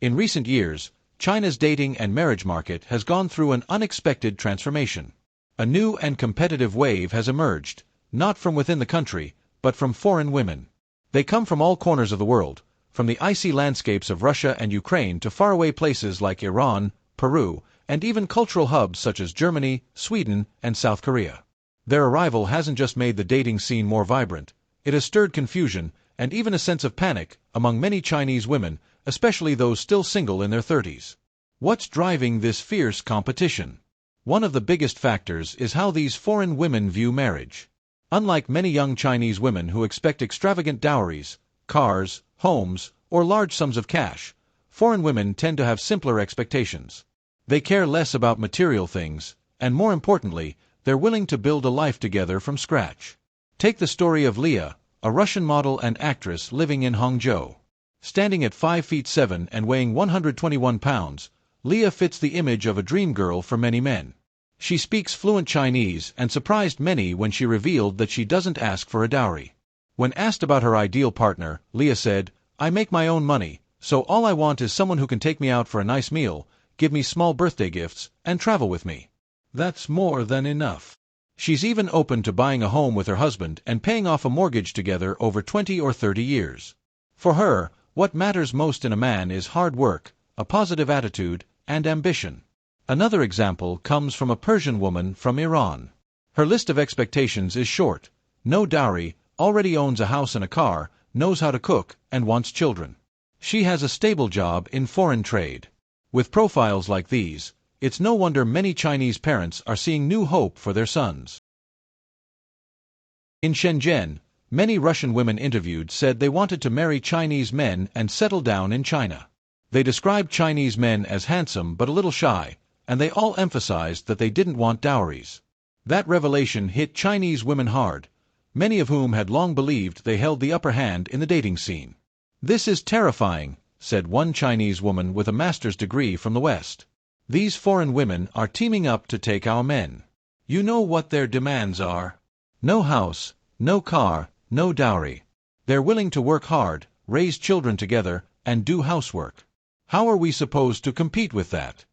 In recent years, China's dating and marriage market has gone through an unexpected transformation. A new and competitive wave has emerged, not from within the country, but from foreign women. They come from all corners of the world, from the icy landscapes of Russia and Ukraine to faraway places like Iran, Peru, and even cultural hubs such as Germany, Sweden, and South Korea. Their arrival hasn't just made the dating scene more vibrant, it has stirred confusion and even a sense of panic among many Chinese women, especially those still single in their 30s. What's driving this fierce competition? One of the biggest factors is how these foreign women view marriage. Unlike many young Chinese women who expect extravagant dowries, cars, homes, or large sums of cash, foreign women tend to have simpler expectations. They care less about material things, and more importantly, they're willing to build a life together from scratch. Take the story of Leah, a Russian model and actress living in Hangzhou. Standing at 5 feet 7 and weighing 121 pounds, Leah fits the image of a dream girl for many men. She speaks fluent Chinese and surprised many when she revealed that she doesn't ask for a dowry. When asked about her ideal partner, Leah said, "I make my own money, so all I want is someone who can take me out for a nice meal, give me small birthday gifts, and travel with me. That's more than enough." She's even open to buying a home with her husband and paying off a mortgage together over 20 or 30 years. For her, what matters most in a man is hard work, a positive attitude, and ambition. Another example comes from a Persian woman from Iran. Her list of expectations is short: no dowry, already owns a house and a car, knows how to cook, and wants children. She has a stable job in foreign trade. With profiles like these, it's no wonder many Chinese parents are seeing new hope for their sons. In Shenzhen, many Russian women interviewed said they wanted to marry Chinese men and settle down in China. They described Chinese men as handsome but a little shy, and they all emphasized that they didn't want dowries. That revelation hit Chinese women hard, many of whom had long believed they held the upper hand in the dating scene. "This is terrifying," said one Chinese woman with a master's degree from the West. "These foreign women are teaming up to take our men. You know what their demands are? No house, no car, no dowry. They're willing to work hard, raise children together, and do housework. How are we supposed to compete with that?"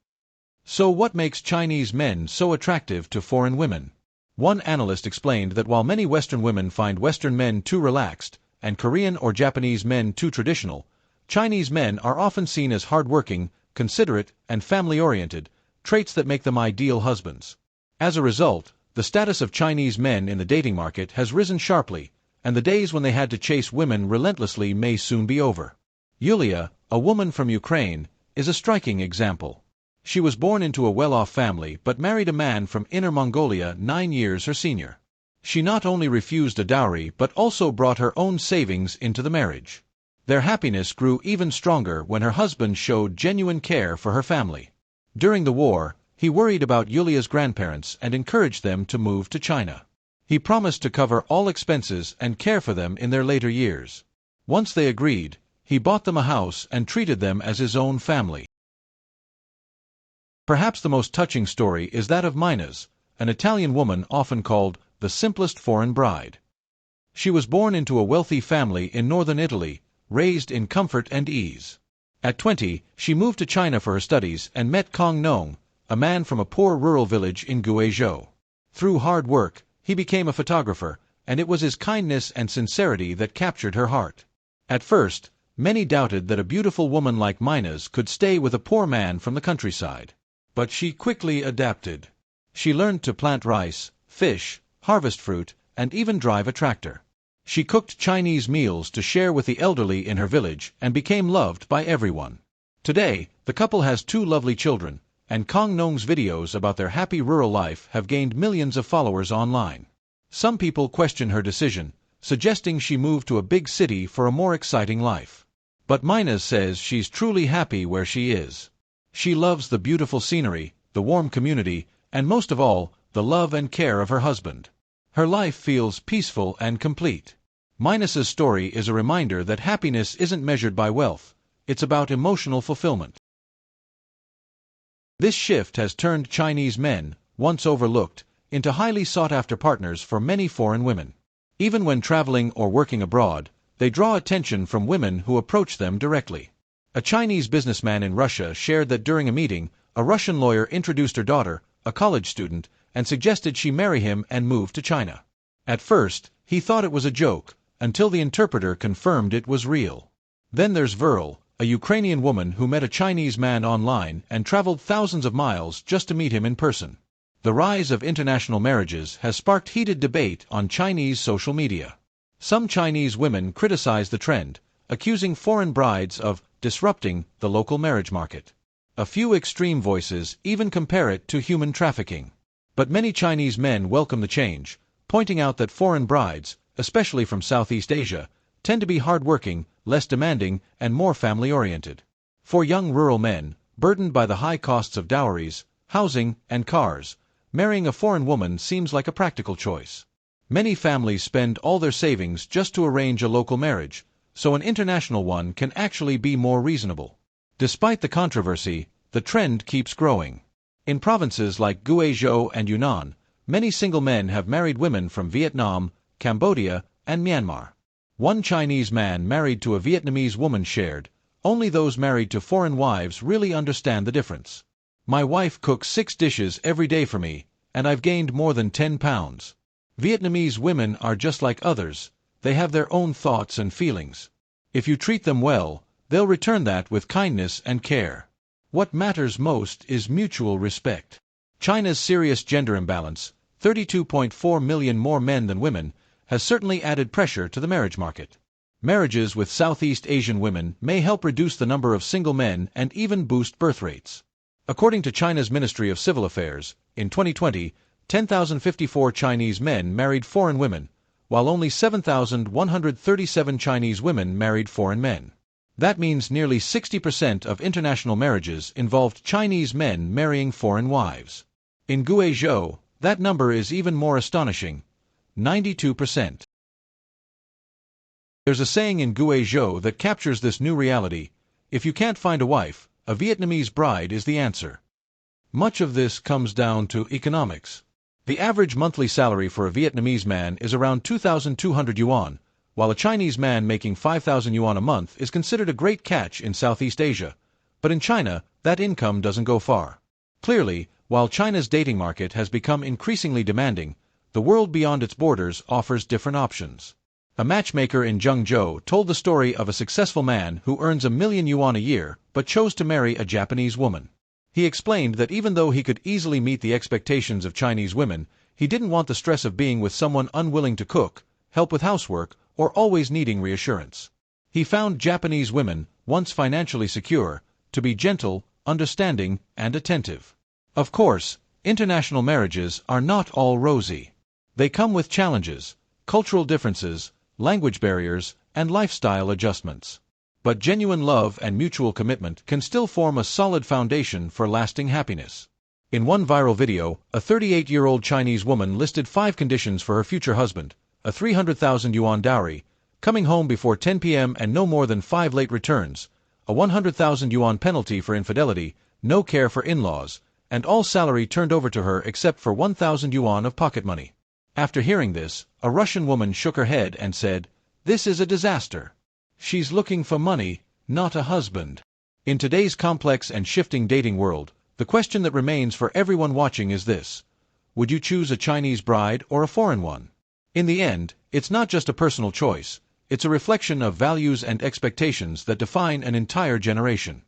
So what makes Chinese men so attractive to foreign women? One analyst explained that while many Western women find Western men too relaxed, and Korean or Japanese men too traditional, Chinese men are often seen as hardworking, considerate, and family-oriented, traits that make them ideal husbands. As a result, the status of Chinese men in the dating market has risen sharply, and the days when they had to chase women relentlessly may soon be over. Yulia, a woman from Ukraine, is a striking example. She was born into a well-off family but married a man from Inner Mongolia 9 years her senior. She not only refused a dowry but also brought her own savings into the marriage. Their happiness grew even stronger when her husband showed genuine care for her family. During the war, he worried about Yulia's grandparents and encouraged them to move to China. He promised to cover all expenses and care for them in their later years. Once they agreed, he bought them a house and treated them as his own family. Perhaps the most touching story is that of Minaz, an Italian woman often called the simplest foreign bride. She was born into a wealthy family in northern Italy, raised in comfort and ease. At 20, she moved to China for her studies and met Kong Nong, a man from a poor rural village in Guizhou. Through hard work, he became a photographer, and it was his kindness and sincerity that captured her heart. At first, many doubted that a beautiful woman like Minaz could stay with a poor man from the countryside. But she quickly adapted. She learned to plant rice, fish, harvest fruit, and even drive a tractor. She cooked Chinese meals to share with the elderly in her village and became loved by everyone. Today, the couple has 2 lovely children, and Kong Nong's videos about their happy rural life have gained millions of followers online. Some people question her decision, suggesting she moved to a big city for a more exciting life. But Minaz says she's truly happy where she is. She loves the beautiful scenery, the warm community, and most of all, the love and care of her husband. Her life feels peaceful and complete. Minaz's story is a reminder that happiness isn't measured by wealth, it's about emotional fulfillment. This shift has turned Chinese men, once overlooked, into highly sought-after partners for many foreign women. Even when traveling or working abroad, they draw attention from women who approach them directly. A Chinese businessman in Russia shared that during a meeting, a Russian lawyer introduced her daughter, a college student, and suggested she marry him and move to China. At first, he thought it was a joke, until the interpreter confirmed it was real. Then there's Viril, a Ukrainian woman who met a Chinese man online and traveled thousands of miles just to meet him in person. The rise of international marriages has sparked heated debate on Chinese social media. Some Chinese women criticize the trend, accusing foreign brides of disrupting the local marriage market. A few extreme voices even compare it to human trafficking. But many Chinese men welcome the change, pointing out that foreign brides, especially from Southeast Asia, tend to be hardworking, less demanding, and more family-oriented. For young rural men, burdened by the high costs of dowries, housing, and cars, marrying a foreign woman seems like a practical choice. Many families spend all their savings just to arrange a local marriage, so an international one can actually be more reasonable. Despite the controversy, the trend keeps growing. In provinces like Guizhou and Yunnan, many single men have married women from Vietnam, Cambodia, and Myanmar. One Chinese man married to a Vietnamese woman shared, "Only those married to foreign wives really understand the difference. My wife cooks 6 dishes every day for me, and I've gained more than 10 pounds. Vietnamese women are just like others, they have their own thoughts and feelings. If you treat them well, they'll return that with kindness and care. What matters most is mutual respect." China's serious gender imbalance, 32.4 million more men than women, has certainly added pressure to the marriage market. Marriages with Southeast Asian women may help reduce the number of single men and even boost birth rates. According to China's Ministry of Civil Affairs, in 2020, 10,054 Chinese men married foreign women, while only 7,137 Chinese women married foreign men. That means nearly 60% of international marriages involved Chinese men marrying foreign wives. In Guizhou, that number is even more astonishing, 92%. There's a saying in Guizhou that captures this new reality: if you can't find a wife, a Vietnamese bride is the answer. Much of this comes down to economics. The average monthly salary for a Vietnamese man is around 2,200 yuan, while a Chinese man making 5,000 yuan a month is considered a great catch in Southeast Asia. But in China, that income doesn't go far. Clearly, while China's dating market has become increasingly demanding, the world beyond its borders offers different options. A matchmaker in Zhengzhou told the story of a successful man who earns 1,000,000 yuan a year but chose to marry a Japanese woman. He explained that even though he could easily meet the expectations of Chinese women, he didn't want the stress of being with someone unwilling to cook, help with housework, or always needing reassurance. He found Japanese women, once financially secure, to be gentle, understanding, and attentive. Of course, international marriages are not all rosy. They come with challenges, cultural differences, language barriers, and lifestyle adjustments. But genuine love and mutual commitment can still form a solid foundation for lasting happiness. In one viral video, a 38-year-old Chinese woman listed 5 conditions for her future husband: a 300,000 yuan dowry, coming home before 10 p.m. and no more than 5 late returns, a 100,000 yuan penalty for infidelity, no care for in-laws, and all salary turned over to her except for 1,000 yuan of pocket money. After hearing this, a Russian woman shook her head and said, "This is a disaster. She's looking for money, not a husband." In today's complex and shifting dating world, the question that remains for everyone watching is this: would you choose a Chinese bride or a foreign one? In the end, it's not just a personal choice, it's a reflection of values and expectations that define an entire generation.